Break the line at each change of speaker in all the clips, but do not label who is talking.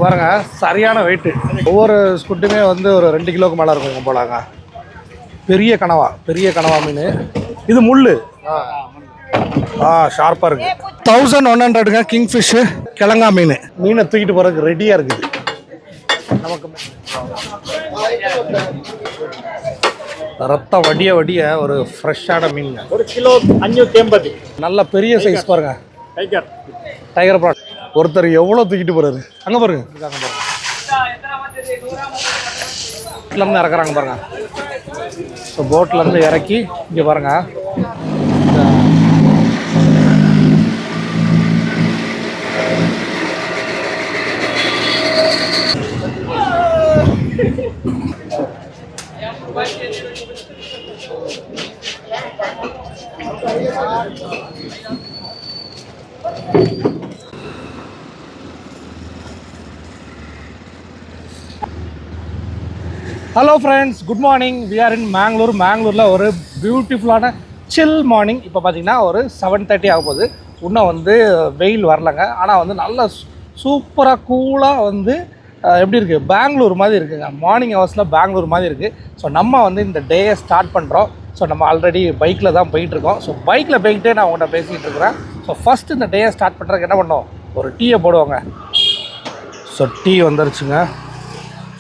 பாருங்க சரியான வெயிட்டு. ஒவ்வொரு ஸ்குட்டுமே வந்து ஒரு 2 கிலோக்கு மேலே இருக்கும் போலாங்க. பெரிய கனவா மீன். இது முள்ளு ஷார்ப்பாக இருக்கு. 1100ங்க கிங்ஃபிஷ்ஷு கிழங்கா மீனை தூக்கிட்டு போகிறதுக்கு ரெடியாக இருக்குது. நமக்கு ரத்தம் வடிய ஒரு ஃப்ரெஷ்ஷான மீனுங்க.
1 கிலோ 580.
நல்ல பெரிய சைஸ் பாருங்க. Tiger PRAN. ஒருத்தர் எவ்வளோ தூக்கிட்டு போறாரு அங்கே பாருங்க. போட்லேருந்து இறக்குறாங்க பாருங்க. ஸோ போட்லேருந்து இறக்கி இங்கே பாருங்க. Hello friends, good morning. We are in மேங்களூரில் ஒரு பியூட்டிஃபுல்லான சில் மார்னிங். இப்போ பார்த்தீங்கன்னா ஒரு 7:30 ஆக போகுது. இன்னும் வந்து வெயில் வரலங்க. ஆனால் வந்து நல்ல சூப்பராக கூலாக வந்து எப்படி இருக்குது, பெங்களூர் மாதிரி இருக்குங்க. மார்னிங் ஹவர்ஸில் பெங்களூர் மாதிரி இருக்குது. ஸோ நம்ம வந்து இந்த டேயை ஸ்டார்ட் பண்ணுறோம். ஸோ நம்ம ஆல்ரெடி பைக்கில் தான் போயிட்டுருக்கோம். ஸோ பைக்கில் போய்கிட்டே நான் உங்கள்கிட்ட பேசிகிட்டு இருக்கிறேன். ஸோ ஃபஸ்ட்டு இந்த டேயை ஸ்டார்ட் பண்ணுறதுக்கு என்ன பண்ணோம், ஒரு டீயை போடுவாங்க. ஸோ டீ வந்துருச்சுங்க.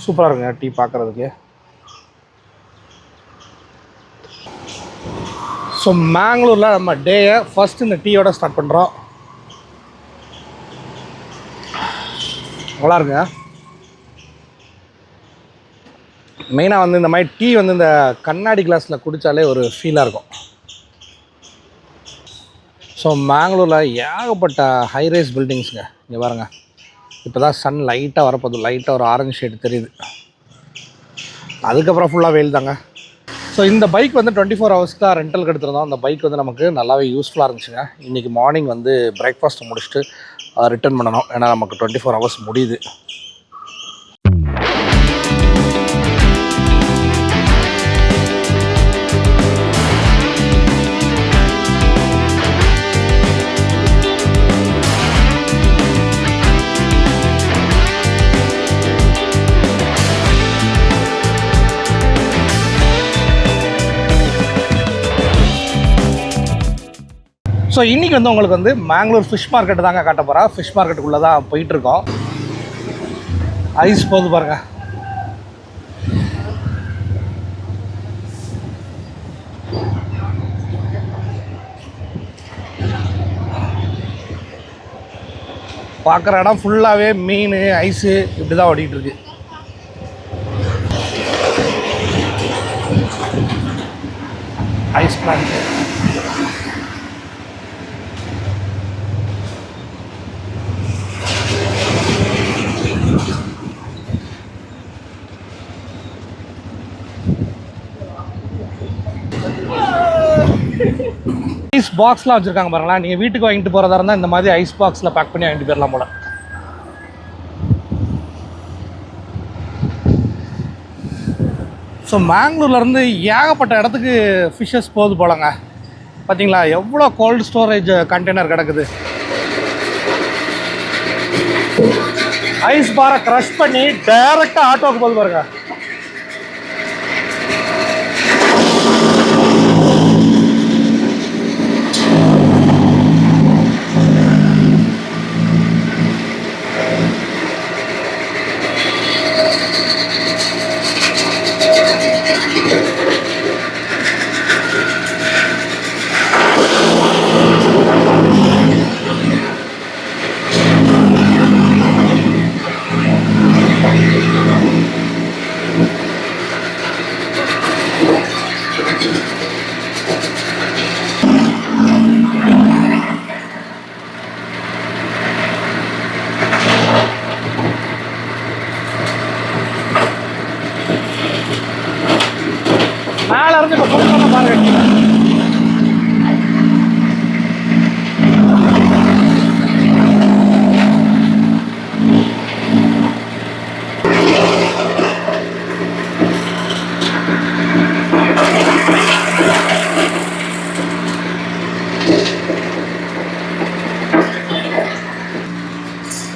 சூப்பராக இருக்குங்க டீ பார்க்குறதுக்கு. ஸோ மேங்களூரில் நம்ம டேயை ஃபஸ்ட்டு இந்த டீயோட ஸ்டார்ட் பண்ணுறோம். நல்லா இருக்குங்க. மெயினாக வந்து இந்த மாதிரி டீ வந்து இந்த கண்ணாடி கிளாஸில் குடித்தாலே ஒரு ஃபீலாக இருக்கும். ஸோ மேங்களூரில் ஏகப்பட்ட ஹைரைஸ் பில்டிங்ஸுங்க. இங்கே பாருங்கள், இப்போ தான் சன் லைட்டாக வரப்போகுது. லைட்டாக ஒரு ஆரஞ்சு ஷேடு தெரியுது. அதுக்கப்புறம் ஃபுல்லாக வெயில் தாங்க. ஸோ இந்த பைக் வந்து 24 ஹவர்ஸ்க்கு தான் ரெண்டலுக்கு எடுத்துருந்தோம். அந்த பைக் வந்து நமக்கு நல்லாவே யூஸ்ஃபுல்லாக இருந்துச்சுங்க. இன்றைக்கி மார்னிங் வந்து பிரேக்ஃபாஸ்ட்டை முடிச்சுட்டு ரிட்டர்ன் பண்ணணும். ஏன்னா நமக்கு 24 ஹவர்ஸ் முடியுது. ஸோ இன்றைக்கி வந்து உங்களுக்கு வந்து மேங்களூர் ஃபிஷ் மார்க்கெட்டு தாங்க காட்ட போகிறேன். ஃபிஷ் மார்க்கெட்டுக்குள்ளே தான் போயிட்டுருக்கோம். ஐஸ் போகுது பாருங்கள். பார்க்குற இடம் ஃபுல்லாகவே மீன் ஐஸு இப்படி தான் ஓடிக்கிட்டு இருக்கு. Ice plant. ஐஸ் பாக்ஸ்லாம் வச்சுருக்காங்க பாருங்களா. நீங்கள் வீட்டுக்கு வாங்கிட்டு போகிறதா இருந்தால் இந்த மாதிரி ஐஸ் பாக்ஸில் பேக் பண்ணி வாங்கிட்டு போயிடலாம் போல. ஸோ மேங்களூர்லேருந்து ஏகப்பட்ட இடத்துக்கு ஃபிஷ்ஷஸ் போகுது போலங்க. பார்த்தீங்களா எவ்வளோ கோல்டு ஸ்டோரேஜ் கண்டெய்னர் கிடக்குது. ஐஸ் பாரை க்ரஷ் பண்ணி டைரெக்டாக ஆட்டோவுக்கு போகுது பாருங்க.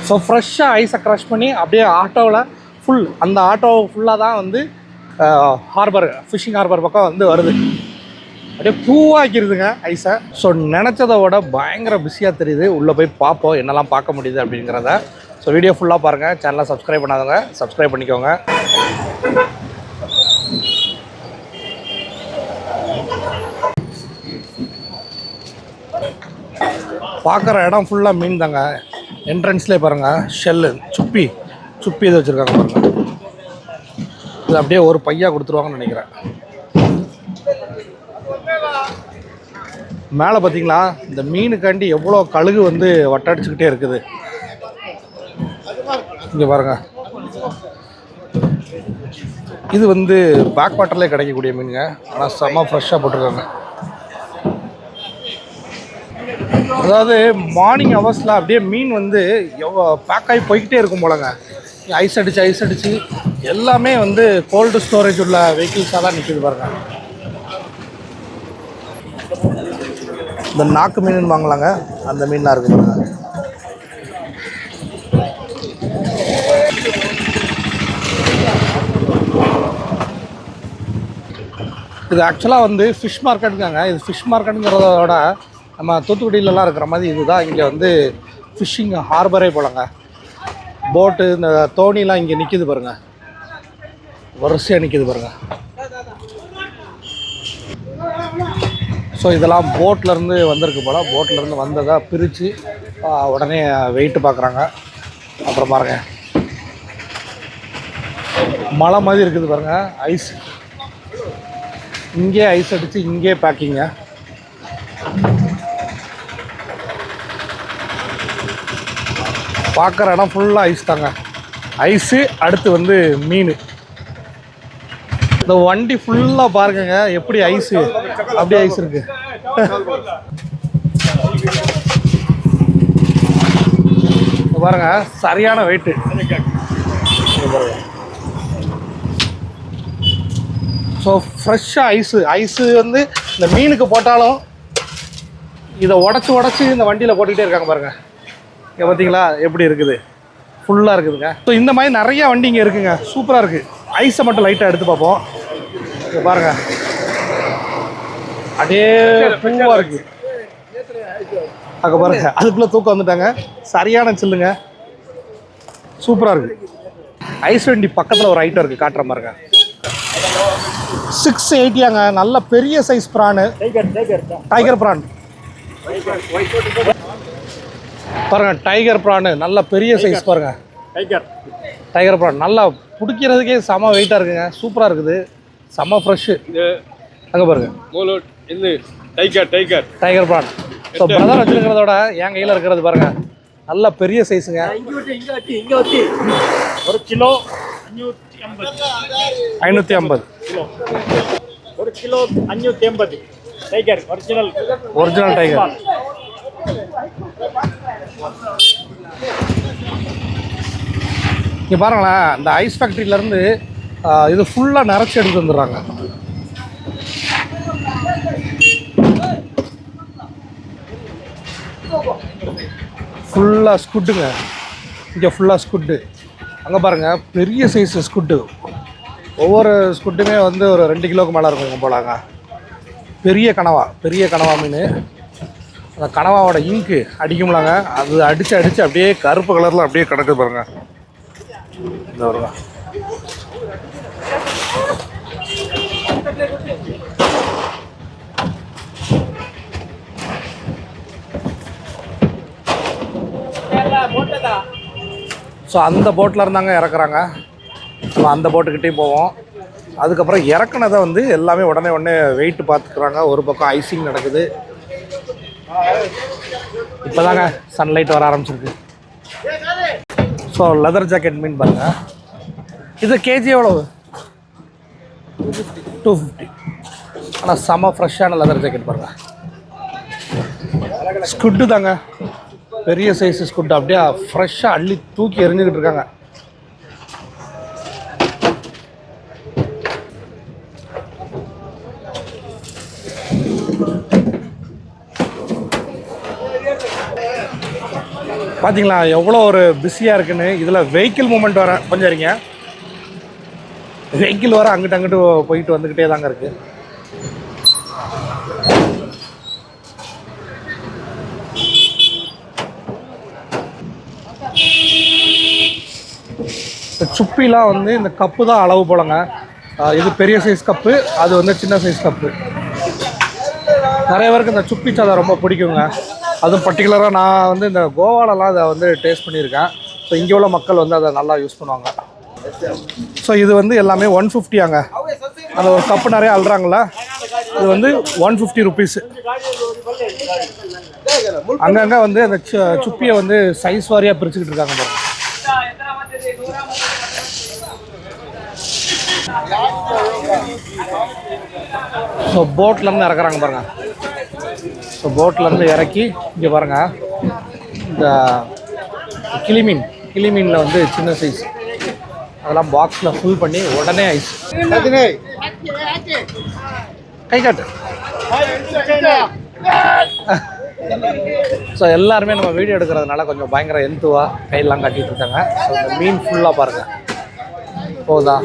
ஸோ ஃப்ரெஷ்ஷாக ஐஸை க்ரஷ் பண்ணி அப்படியே ஆட்டோவில் அந்த ஆட்டோ ஃபுல்லாக தான் வந்து ஹார்பர் ஃபிஷிங் ஹார்பர் பக்கம் வந்து வருது. அப்படியே பூவாக்கிடுதுங்க ஐஸை. ஸோ நினச்சதை விட பயங்கர பிஸியாக தெரியுது. உள்ளே போய் பார்ப்போம் என்னெல்லாம் பார்க்க முடியுது அப்படிங்கிறத. ஸோ வீடியோ ஃபுல்லாக பாருங்கள். சேனலை சப்ஸ்கிரைப் பண்ணாதவங்க சப்ஸ்கிரைப் பண்ணிக்கோங்க. பார்க்குற இடம் ஃபுல்லாக மீன் தாங்க. என்ட்ரன்ஸ்லேயே பாருங்கள் ஷெல்லு சுப்பி இது வச்சுருக்காங்க பாருங்கள். இது அப்படியே ஒரு பையா கொடுத்துருவாங்கன்னு நினைக்கிறேன். மேலே பார்த்தீங்களா இந்த மீனுக்காண்டி எவ்வளோ கழுகு வந்து வட்டடிச்சுக்கிட்டே இருக்குது. இங்கே பாருங்கள், இது வந்து பேக் வாட்டர்லேயே கிடைக்கக்கூடிய மீனுங்க. ஆனால் செம்ம ஃப்ரெஷ்ஷாக போட்டிருக்காங்க. அதாவது மார்னிங் ஹவர்ஸில் அப்படியே மீன் வந்து பேக் ஆகி போய்கிட்டே இருக்கும் போலங்க. ஐஸ் அடித்து எல்லாமே வந்து கோல்டு ஸ்டோரேஜ் உள்ள வெஹிக்கிள்ஸாக தான் நிற்கிது பாருங்கள். இந்த நாக்கு மீன் வாங்கலாங்க, அந்த மீன்லாம் இருக்குது பாருங்க. இது ஆக்சுவலாக வந்து ஃபிஷ் மார்க்கெட்டுங்க. இது ஃபிஷ் மார்க்கெட்டுங்கிறதோட நம்ம தூத்துக்குடியிலலாம் இருக்கிற மாதிரி இதுதான் இங்கே வந்து ஃபிஷ்ஷிங் ஹார்பரே போலங்க. போட்டு இந்த தோணிலாம் இங்கே நிற்கிது பாருங்கள், வரிசையாக நிற்கிது பாருங்கள். ஸோ இதெல்லாம் போட்லேருந்து வந்திருக்கு போல். போட்லேருந்து வந்ததாக பிரித்து உடனே வெயிட்டு பார்க்குறாங்க. அப்புறம் பாருங்கள் மலை மாதிரி இருக்குது பாருங்கள். ஐஸ் இங்கே ஐஸ் அடித்து இங்கே பேக்கிங்க. பார்க்குற இடம் ஃபுல்லாக ஐஸ் தாங்க. ஐஸு அடுத்து வந்து மீன். இந்த வண்டி ஃபுல்லாக பாருங்க எப்படி ஐஸு அப்படியே ஐஸ் இருக்கு. பாருங்க சரியான வெயிட்டு. ஸோ ஃப்ரெஷ்ஷாக ஐஸு வந்து இந்த மீனுக்கு போட்டாலும் இதை உடச்சி இந்த வண்டியில் போட்டுக்கிட்டே இருக்காங்க பாருங்கள். இங்கே பார்த்தீங்களா எப்படி இருக்குது, ஃபுல்லாக இருக்குதுங்க. ஸோ இந்த மாதிரி நிறையா வண்டி இங்கே இருக்குங்க, சூப்பராக இருக்குது. ஐஸை மட்டும் லைட்டாக எடுத்து பார்ப்போம். இங்கே பாருங்கள் அப்படியே பூவாக இருக்குது. அங்கே பாருங்கள் அதுக்குள்ளே தூக்கம் வந்துட்டாங்க. சரியான சில்லுங்க, சூப்பராக இருக்குது. ஐஸ் வண்டி பக்கத்தில் ஒரு ஐட்டம் இருக்குது, காட்டுற பாருங்க. 680 நல்ல பெரிய சைஸ் ப்ரானு, டைகர் ப்ரான் பாருங்க. டைகர் ப்ரானு நல்ல பெரிய சைஸ் பாருங்க. டைகர் ப்ரான் நல்லா பிடிக்கிறதுக்கே செம வெயிட்டாக இருக்குங்க, சூப்பராக இருக்குது, செம ஃப்ரெஷ்ஷு. அங்கே பாருங்க டைகர் ப்ரான். ஸோ பிரதர் வச்சுருக்கிறதோட என் கையில் இருக்கிறது பாருங்க நல்ல பெரிய சைஸுங்க.
1 kilo
550.
1 kilo 580. Tiger
original tiger. இங்கே பாருங்களேன், இந்த ஐஸ் ஃபேக்ட்ரியிலேருந்து இது ஃபுல்லாக நிறச்சி எடுத்து வந்துடுறாங்க. ஃபுல்லாக ஸ்குட்டுங்க, இங்கே ஃபுல்லாக ஸ்குட்டு. அங்கே பாருங்கள் பெரிய சைஸு ஸ்குட்டு. ஒவ்வொரு ஸ்குட்டுமே வந்து ஒரு 2 கிலோவுக்கு மேலே இருக்குங்க போலாங்க. பெரிய கனவா மீன். அந்த கனவாவோட இங்கு அடிக்கும்லாங்க, அது அடித்து அப்படியே கருப்பு கலரில் அப்படியே கிடக்குது பாருங்க. இந்த வருங்க ஸோ அந்த போட்டில் இருந்தாங்க இறக்குறாங்க. நம்ம அந்த போட்டுக்கிட்டே போவோம். அதுக்கப்புறம் இறக்குனதை வந்து எல்லாமே உடனே வெயிட் பார்த்துக்குறாங்க. ஒரு பக்கம் ஐசிங் நடக்குது. இப்போ தாங்க சன்லைட் வர ஆரம்பிச்சிருக்கு. ஸோ லெதர் ஜாக்கெட் மீன் பாருங்கள். இது கேஜி எவ்வளவு? 250. ஆனால் செம ஃப்ரெஷ்ஷான லெதர் ஜாக்கெட் பாருங்கள். ஸ்குட்டு தாங்க, பெரிய சைஸ் ஸ்குட்டு. அப்படியே ஃப்ரெஷ்ஷாக அள்ளி தூக்கி எறிஞ்சிக்கிட்டு இருக்காங்க. பார்த்தீங்களா எவ்வளோ ஒரு பிஸியாக இருக்குன்னு. இதில் வெஹிக்கிள் மூமெண்ட் வர கொஞ்சம் இருங்க. வெஹிக்கிள் வர அங்கிட்டு போயிட்டு வந்துக்கிட்டே தாங்க இருக்குது. இந்த சுப்பிலாம் வந்து இந்த கப்பு தான் அளவு போலங்க. இது பெரிய சைஸ் கப்பு, அது வந்து சின்ன சைஸ் கப்பு. நிறைய பேருக்கு இந்த சுப்பி சாதம் ரொம்ப பிடிக்குங்க. அதுவும் பர்டிகுலராக நான் வந்து இந்த கோவாலெலாம் அதை வந்து டேஸ்ட் பண்ணியிருக்கேன். ஸோ இங்கே உள்ள மக்கள் வந்து அதை நல்லா யூஸ் பண்ணுவாங்க. ஸோ இது வந்து எல்லாமே 150 அந்த ஒரு கப்பு நிறைய அள்ளுறாங்களா, இது வந்து 150 ருபீஸு. அங்கங்கே வந்து அந்த சுப்பியை வந்து சைஸ் வாரியாக பிரிச்சுக்கிட்டு இருக்காங்க பாருங்க. ஸோ போட்லேருந்து இறக்குறாங்க பாருங்க. ஸோ போட்லேருந்து இறக்கி இங்கே பாருங்கள், இந்த கிளிமீனில் வந்து சின்ன சைஸ் அதெல்லாம் பாக்ஸில் ஃபுல் பண்ணி உடனே ஐஸ். கை காட்டு. ஸோ எல்லாருமே நம்ம வீடியோ எடுக்கிறதுனால கொஞ்சம் பயங்கர எந்துவாக கையெல்லாம் கட்டிகிட்டு இருக்காங்க. ஸோ இந்த மீன் ஃபுல்லாக பாருங்கள். போதா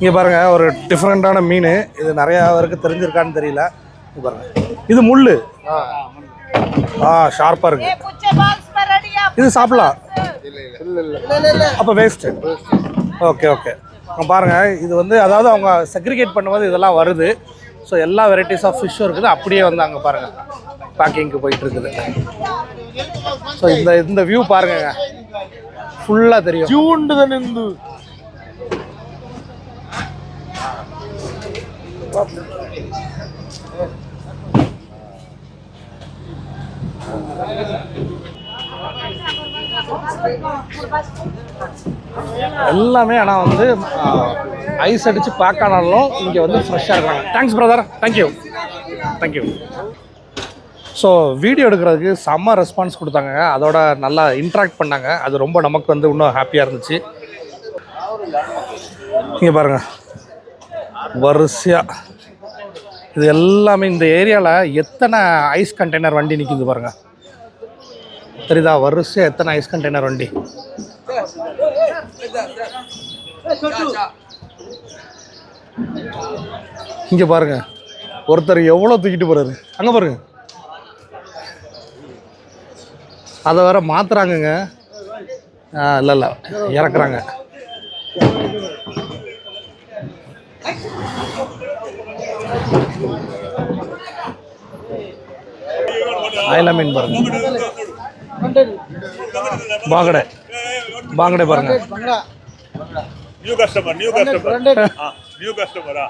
இங்கே பாருங்க, ஒரு டிஃப்ரெண்டான மீன். இது நிறையா பேருக்கு தெரிஞ்சிருக்கான்னு தெரியல. இது பாருங்க, இது முள்ளு ஷார்ப்பாக இருக்கு. இது சாப்பிடலாம், அப்போ வேஸ்ட்டு. Okay okay. பாருங்கள், இது வந்து அதாவது அவங்க செக்ரிகேட் பண்ணும்போது இதெல்லாம் வருது. ஸோ எல்லா வெரைட்டிஸ் ஆஃப் ஃபிஷ்ஷும் இருக்குது. அப்படியே வந்து அங்கே பாருங்கள் பேக்கிங்க்கு போயிட்டு இருக்குது. ஸோ இந்த வியூ பாருங்க, ஃபுல்லாக தெரியும். ஜூண்டு தானே இருந்து எல்லாமே. ஆனால் வந்து ஐஸ் அடித்து பேக் ஆனாலும் இங்கே வந்து ஃப்ரெஷ்ஷாக இருக்காங்க. Thanks brother, thank you. So video எடுக்கிறதுக்கு செம்ம ரெஸ்பான்ஸ் கொடுத்தாங்க. அதோட நல்லா இன்ட்ராக்ட் பண்ணாங்க. அது ரொம்ப நமக்கு வந்து இன்னும் ஹாப்பியாக இருந்துச்சு. இங்கே பாருங்கள், வரிசையாக இது எல்லாமே இந்த ஏரியாவில் எத்தனை ஐஸ் கண்டெய்னர் வண்டி நிற்கிது பாருங்கள். தெரியுதா? வரிசையாக எத்தனை ஐஸ் கண்டெய்னர் வண்டி. இங்கே பாருங்க, ஒருத்தர் எவ்வளோ தூக்கிட்டு போறாரு. அங்கே பாருங்க, அதை வேற மாத்துறாங்கங்க. இல்லை இறக்குறாங்க. ஆயில மீன் பாருங்க, பாங்கடை பாருங்க.
நியூ கஸ்டமரா?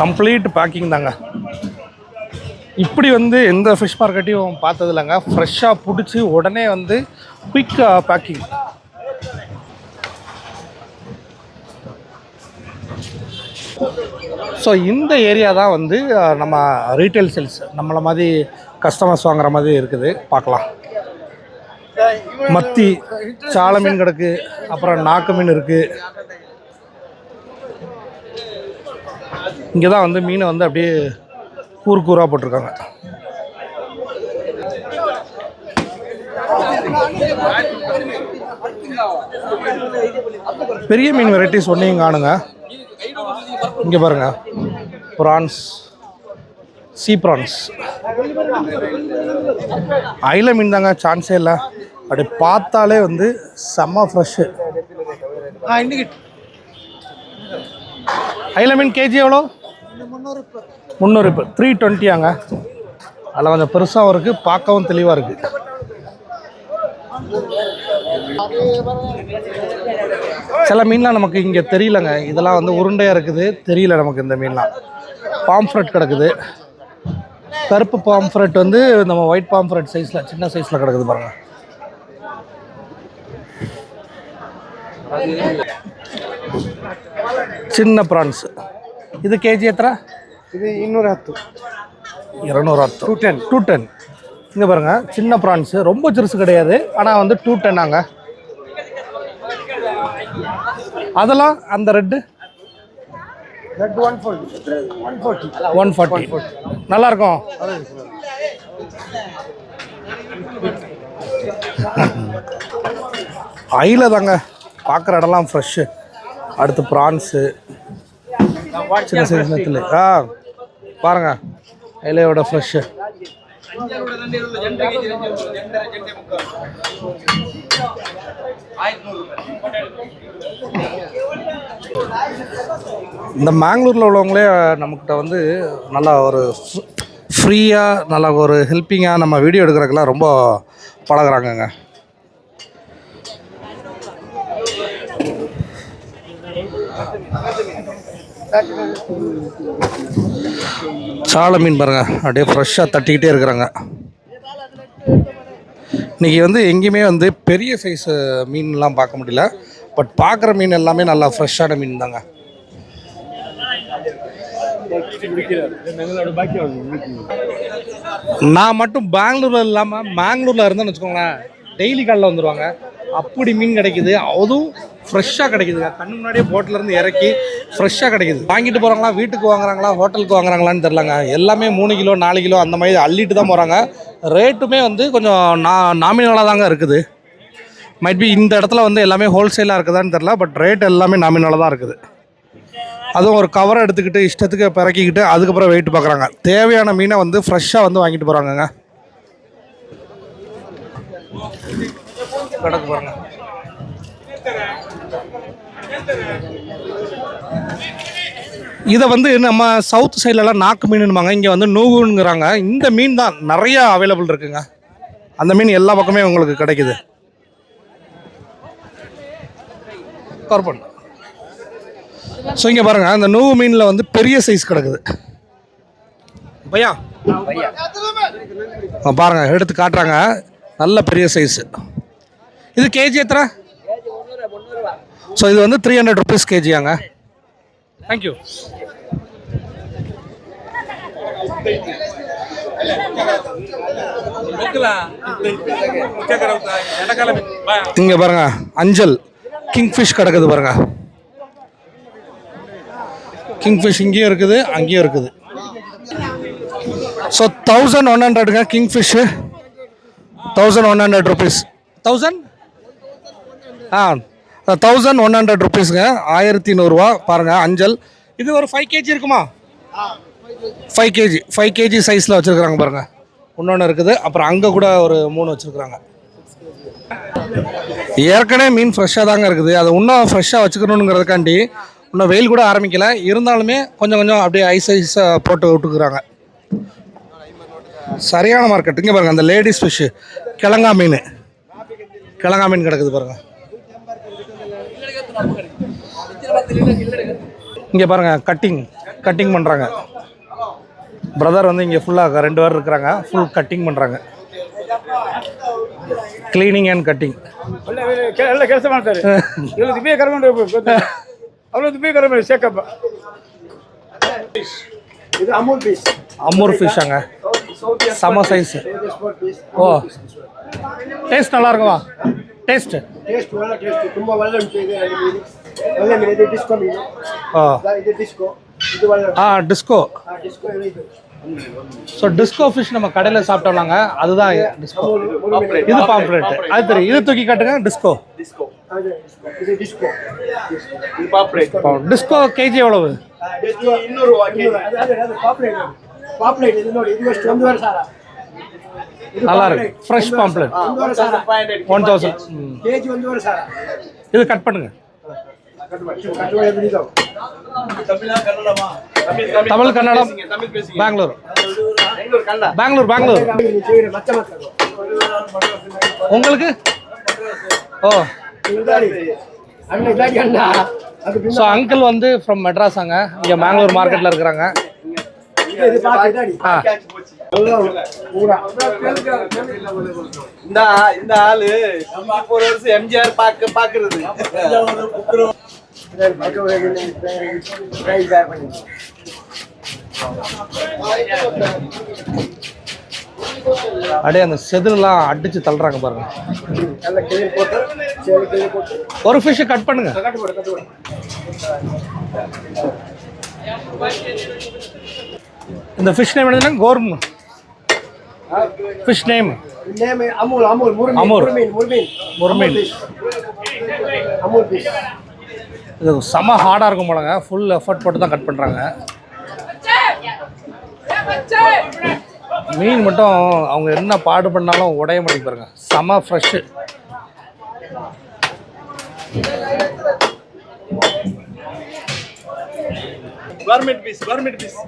கம்ப்ளீட் பேக்கிங் தாங்க. இப்படி வந்து எந்த ஃபிஷ் மார்க்கெட்டையும் பார்த்தது இல்லைங்க. ஃப்ரெஷ்ஷாக பிடிச்சி உடனே வந்து குயிக் பேக்கிங். ஸோ இந்த ஏரியா தான் வந்து நம்ம ரீட்டைல் சேல்ஸ் நம்மளை மாதிரி கஸ்டமர்ஸ் வாங்குற மாதிரி இருக்குது. பார்க்கலாம். மத்தி, சால மீன் கிடக்கு, அப்புறம் நாக்கு மீன் இருக்குது. இங்கே தான் வந்து மீனை வந்து அப்படியே கூறாக போட்டிருக்காங்க. பெரிய மீன் வெரைட்டிஸ் ஒன்றையும் காணுங்க. இங்கே பாருங்க, ப்ரான்ஸ், சீ ப்ரான்ஸ், ஐல மீன் தாங்க, சான்ஸே இல்லை. அப்படி பார்த்தாலே வந்து செம்ம ஃப்ரெஷ்ஷு. ஐல மீன் கேஜி எவ்வளோ? 300 இப்போ 320 அதில் கொஞ்சம் பெருசாகவும் இருக்குது, பார்க்கவும் தெளிவாக இருக்குது. சில மீன்லாம் நமக்கு இங்கே தெரியலங்க. இதெல்லாம் வந்து உருண்டையாக இருக்குது, தெரியல நமக்கு. இந்த மீன்லாம் பாம்ஃப்ரெட் கிடக்குது. கருப்பு பாம்ஃப்ரெட் வந்து நம்ம ஒயிட் பாம்ஃப்ரெட் சைஸில், சின்ன சைஸில் கிடக்குது பாருங்கள். சின்ன ப்ரான்ஸ். இது கேஜி எத்தனை?
இது 210.
210. இங்கே பாருங்கள், சின்ன ப்ரான்ஸு, ரொம்ப சிறுசு கிடையாது. ஆனால் வந்து 210. அதெல்லாம் அந்த ரெட்டு
That 140.
140 நல்லா இருக்கும். ஐல தாங்க பார்க்குற இடம்லாம் ஃப்ரெஷ்ஷு. அடுத்து ப்ரான்ஸு சின்ன சைஸ் நெத்தில் பாருங்க ஐலையோட ஃப்ரெஷ்ஷு. இந்த மேங்களூரில் உள்ளவங்களே நம்மக்கிட்ட வந்து நல்லா ஒரு ஃப்ரீயாக நல்லா ஒரு ஹெல்ப்பிங்காக நம்ம வீடியோ எடுக்கிறதுக்கெல்லாம் ரொம்ப பழகுறாங்கங்க. சால மீன் பாருங்கள் அப்படியே ஃப்ரெஷ்ஷாக தட்டிக்கிட்டே இருக்கிறாங்க. இன்றைக்கி வந்து எங்கேயுமே வந்து பெரிய சைஸ் மீன்லாம் பார்க்க முடியல. பட் பார்க்குற மீன் எல்லாமே நல்லா ஃப்ரெஷ்ஷான மீன் தாங்க. நான் மட்டும் பெங்களூரில் இல்லாமல் மேங்களூரில் இருந்தேன்னு வச்சுக்கோங்களேன், டெய்லி காலையில் வந்துடுவாங்க. அப்படி மீன் கிடைக்குது, அதுவும் ஃப்ரெஷ்ஷாக கிடைக்குதுங்க. கண்ணு முன்னாடியே போட்டிலேருந்து இறக்கி ஃப்ரெஷ்ஷாக கிடைக்குது. வாங்கிட்டு போகிறாங்களா, வீட்டுக்கு வாங்குறாங்களா, ஹோட்டலுக்கு வாங்குறாங்களான்னு தெரிலங்க. எல்லாமே 3 கிலோ 4 கிலோ அந்த மாதிரி அள்ளிட்டு தான் போகிறாங்க. ரேட்டுமே வந்து கொஞ்சம் நாமினலாக தாங்க இருக்குது. மைட் பி இந்த இடத்துல வந்து எல்லாமே ஹோல்சேலாக இருக்குதான்னு தெரில, பட் ரேட் எல்லாமே நாமினலாக தான் இருக்குது. அதுவும் ஒரு கவரை எடுத்துக்கிட்டு இஷ்டத்துக்கு பிறக்கிக்கிட்டு அதுக்கப்புறம் வெயிட் பார்க்குறாங்க. தேவையான மீனை வந்து ஃப்ரெஷ்ஷாக வந்து வாங்கிட்டு போகிறாங்கங்க. கடக்கு பாருங்க. இதை வந்து நம்ம சவுத் சைட்லலாம் நாக்கு மீனுவாங்க, இங்கே வந்து நூகுங்கிறாங்க. இந்த மீன் தான் நிறையா அவைலபிள் இருக்குங்க. அந்த மீன் எல்லா பக்கமே உங்களுக்கு கிடைக்குது. கருப்பன். ஸோ இங்கே பாருங்கள், அந்த நூவு மீனில் வந்து பெரிய சைஸ் கிடக்குது. பையா பாருங்கள் எடுத்து காட்டுறாங்க, நல்ல பெரிய சைஸு. இது கேஜி எத்தனை? ஸோ இது வந்து 300 rupees கேஜியாங்க. தேங்க்யூ. இங்கே பாருங்க அஞ்சல் கிங்ஃபிஷ் கிடக்குது பாருங்க. கிங்ஃபிஷ் இங்கேயும் இருக்குது அங்கேயும் இருக்குது. ஸோ 1100ங்க கிங்ஃபிஷ்ஷு. 1100 rupees. 1100 rupeesங்க. 1100 ரூபா பாருங்கள் அஞ்சல். இது ஒரு 5 kg இருக்குமா? 5 kg சைஸில் வச்சுருக்குறாங்க பாருங்கள். இன்னொன்று இருக்குது, அப்புறம் அங்கே கூட ஒரு 3 வச்சுருக்குறாங்க. ஏற்கனவே மீன் ஃப்ரெஷ்ஷாக தாங்க இருக்குது. அதை இன்னும் ஃப்ரெஷ்ஷாக வச்சுக்கணுங்கிறதுக்காண்டி இன்னும் வெயில் கூட ஆரம்பிக்கலை. இருந்தாலுமே கொஞ்சம் கொஞ்சம் அப்படியே ஐஸாக போட்டு விட்டுக்குறாங்க. சரியான மார்க்கெட். இங்கே பாருங்கள் அந்த லேடிஸ் ஃபிஷ்ஷு கிழங்கா மீன் கிடக்குது பாருங்கள். இங்கே பாருங்கள் கட்டிங் பண்ணுறாங்க. பிரதர் வந்து இங்கே ஃபுல்லாக 2 பேர் இருக்கிறாங்க, ஃபுல் கட்டிங் பண்ணுறாங்க. ಕ್ಲೀನಿಂಗ್ ಆ್ಯಂಡ್ ಕಟ್ಟಿಂಗ್
ಎಲ್ಲ ಕೆಲಸ ಮಾಡ್ತಾರೆ. ಇವತ್ತು ಬೇಗ ಕರ್ಕೊಂಡು ಹೋಗ್ಬೇಕು, ಅವಳದ್ದು ಬೇಗ ಕರ್ಕೊಂಡು ಶೇಕಪ್ಪ. ಇದು
ಅಮೂರ್ ಫಿಶ್ அங்க சம சைஸ். ஓ டேஸ்ட் நல்லா இருக்குமா? ಟೇಸ್ಟ್
ಒಳ್ಳೆ ಟೇಸ್ಟ್, ತುಂಬಾ ಒಳ್ಳೆ ಉಂಟು. ಇದು ಒಳ್ಳೆ ಮೀನು, ಇದು ಡಿಸ್ಕೋ ಮೀನು. ಇದು ಡಿಸ್ಕೋ, ಇದು ಒಳ್ಳೆ
ಡಿಸ್ಕೋ.
ಡಿಸ್ಕೋ ಇದು.
ஸோ டிஸ்கோ ஃபிஷ் நம்ம கடையில் சாப்பிட்டோம்லாங்க, அதுதான் டிஸ்கோ. இது பாம்ப்ளேட், அது தெரியும். இது தூக்கி காட்டுங்க. டிஸ்கோ
இது டிஸ்கோ.
இது பாம்ப்ளேட். டிஸ்கோ கேஜி எவ்வளவு?
200 ரூபாய் கேஜி. அது பாம்ப்ளேட் இது ನೋಡಿ, ಇದು ಎಷ್ಟು 1 ಸಾರ.
நல்லா இருக்கு. ஃப்ரெஷ் பாம்ப்ளேட் 1000
கேஜி 1 ಸಾರ.
இது கட் பண்ணுங்க. தமிழ் கன்னடம் பெங்களூர். உங்களுக்கு ஓ ஸோ அங்கிள் வந்து ஃப்ரம் மெட்ராஸாங்க, இங்கே மேங்களூர் மார்க்கெட்டில் இருக்கிறாங்க.
இந்த ஆளு 4 வருஷம் எம்ஜிஆர் பாக்குறது.
அப்படியே அந்த செதிலெலாம் அடித்து தள்ளுறாங்க பாருங்க. ஒரு ஃபிஷ்ஷை கட் பண்ணுங்க. இந்த ஃபிஷ் நேம் என்னதுன்னா கோர்ம் ஃபிஷ் நேம்
அமூல் அமூல் முர்மீன்.
இது செம ஹார்டாக இருக்கும் போலங்க. ஃபுல் எஃபர்ட் போட்டு தான் கட் பண்ணுறாங்க. மீன் மட்டும் அவங்க என்ன பாடு பண்ணாலும் உடைய மாட்டேங்க பாருங்க. செம fresh.
Government piece
government fish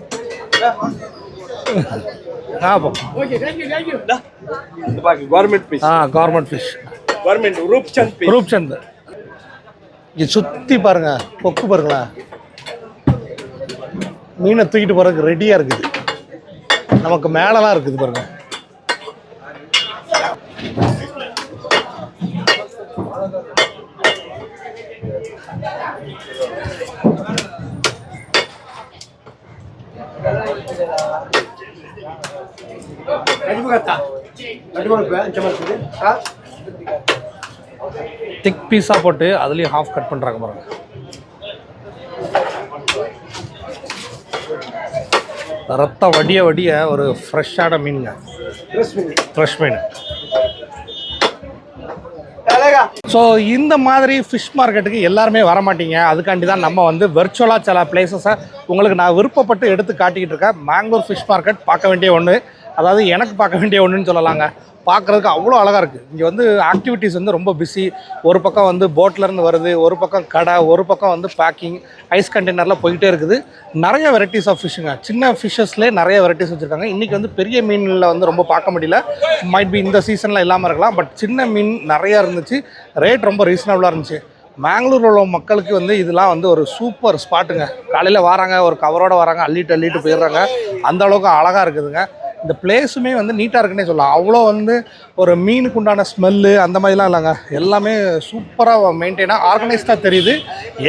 Roopchand. இது சுற்றி பாருங்க, கொக்கு பாருங்களேன். மீனை தூக்கிட்டு போகிறதுக்கு ரெடியாக இருக்குது. நமக்கு மேலெலாம் இருக்குது பாருங்க. திக் பீஸாக போட்டு அதுலேயும் ஹாஃப் கட் பண்ணுறாங்க பாருங்க. ரத்தம் வடிய வடிய ஒரு ஃப்ரெஷ்ஷான மீனுங்க. ஃப்ரெஷ் மீன். ஸோ இந்த மாதிரி ஃபிஷ் மார்க்கெட்டுக்கு எல்லாருமே வரமாட்டீங்க. அதுக்காண்டி தான் நம்ம வந்து வெர்ச்சுவலாக சில பிளேசஸை உங்களுக்கு நான் விருப்பப்பட்டு எடுத்து காட்டிக்கிட்டு இருக்கேன். மேங்களூர் ஃபிஷ் மார்க்கெட் பார்க்க வேண்டிய ஒன்று, அதாவது எனக்கு பார்க்க வேண்டிய ஒன்றுன்னு சொல்லலாங்க. பார்க்குறதுக்கு அவ்வளோ அழகாக இருக்குது. இங்கே வந்து ஆக்டிவிட்டீஸ் வந்து ரொம்ப பிஸி. ஒரு பக்கம் வந்து போட்லேருந்து வருது, ஒரு பக்கம் கடை, ஒரு பக்கம் வந்து பேக்கிங், ஐஸ் கண்டெய்னரில் போயிட்டே இருக்குது. நிறைய வெரைட்டிஸ் ஆஃப் ஃபிஷ்ஷுங்க. சின்ன ஃபிஷ்ஷஸ்லேயே நிறைய வெரைட்டிஸ் வச்சுருக்காங்க. இன்றைக்கி வந்து பெரிய மீனில் வந்து ரொம்ப பார்க்க முடியல. மைட் பி இந்த சீசனில் இல்லாமல் இருக்கலாம். பட் சின்ன மீன் நிறையா இருந்துச்சு. ரேட் ரொம்ப ரீசனபுளாக இருந்துச்சு. மேங்களூரில் உள்ள மக்களுக்கு வந்து இதெல்லாம் வந்து ஒரு சூப்பர் ஸ்பாட்டுங்க. காலையில் வராங்க, ஒரு கவரோடு வராங்க, அள்ளிட்டு போயிடுறாங்க. அந்த அளவுக்கு அழகாக இருக்குதுங்க. இந்த பிளேஸுமே வந்து நீட்டாக இருக்குன்னே சொல்லலாம். அவ்வளோ வந்து ஒரு மீனுக்கு உண்டான ஸ்மெல்லு அந்த மாதிரிலாம் இல்லைங்க. எல்லாமே சூப்பராக மெயின்டைனாக ஆர்கனைஸ்டாக தெரியுது.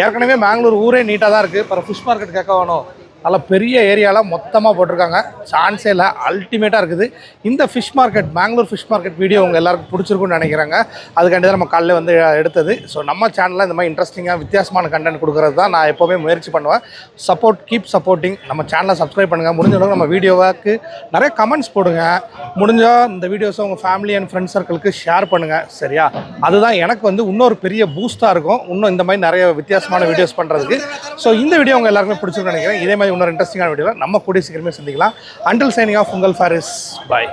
ஏற்கனவே மேங்களூர் ஊரே நீட்டாக தான் இருக்குது. அப்புறம் ஃபிஷ் மார்க்கெட் கேட்க வேணும். நல்லா பெரிய ஏரியாவில் மொத்தமாக போட்டிருக்காங்க. சான்ஸே இல்லை, அல்டிமேட்டாக இருக்குது. இந்த fish market, Mangalore fish market video உங்கள் எல்லாருக்கும் பிடிச்சிருக்குன்னு நினைக்கிறாங்க. அதுக்காண்டி தான் நம்ம காலையில் வந்து எடுத்தது. ஸோ நம்ம சேனலில் இந்த மாதிரி இன்ட்ரெஸ்டிங்காக வித்தியாசமான கண்டென்ட் கொடுக்குறது தான் நான் எப்போவுமே முயற்சி பண்ணுவேன். Keep supporting. நம்ம சேனலை சப்ஸ்கிரைப் பண்ணுங்கள். முடிஞ்ச அளவுக்கு நம்ம வீடியோவுக்கு நிறைய கமெண்ட்ஸ் போடுங்க. முடிஞ்சால் இந்த வீடியோஸை உங்கள் ஃபேமிலி அண்ட் ஃப்ரெண்ட்ஸ் சர்க்கிளுக்கு ஷேர் பண்ணுங்கள். சரியா? அதுதான் எனக்கு வந்து இன்னொரு பெரிய பூஸ்ட்டாக இருக்கும், இன்னும் இந்த மாதிரி நிறைய வித்தியாசமான வீடியோஸ் பண்ணுறதுக்கு. ஸோ இந்த வீடியோ உங்கள் எல்லாருக்குமே பிடிச்சிருக்குன்னு நினைக்கிறேன். இதே மாதிரி இன்னொரு இன்ட்ரெஸ்டிங்கான வீடியோவில் நம்ம கூடிய சீக்கிரமே சந்திக்கலாம். அண்டில் சைனிங் ஆஃப் உங்கள் ஃபாரிஸ். பாய்.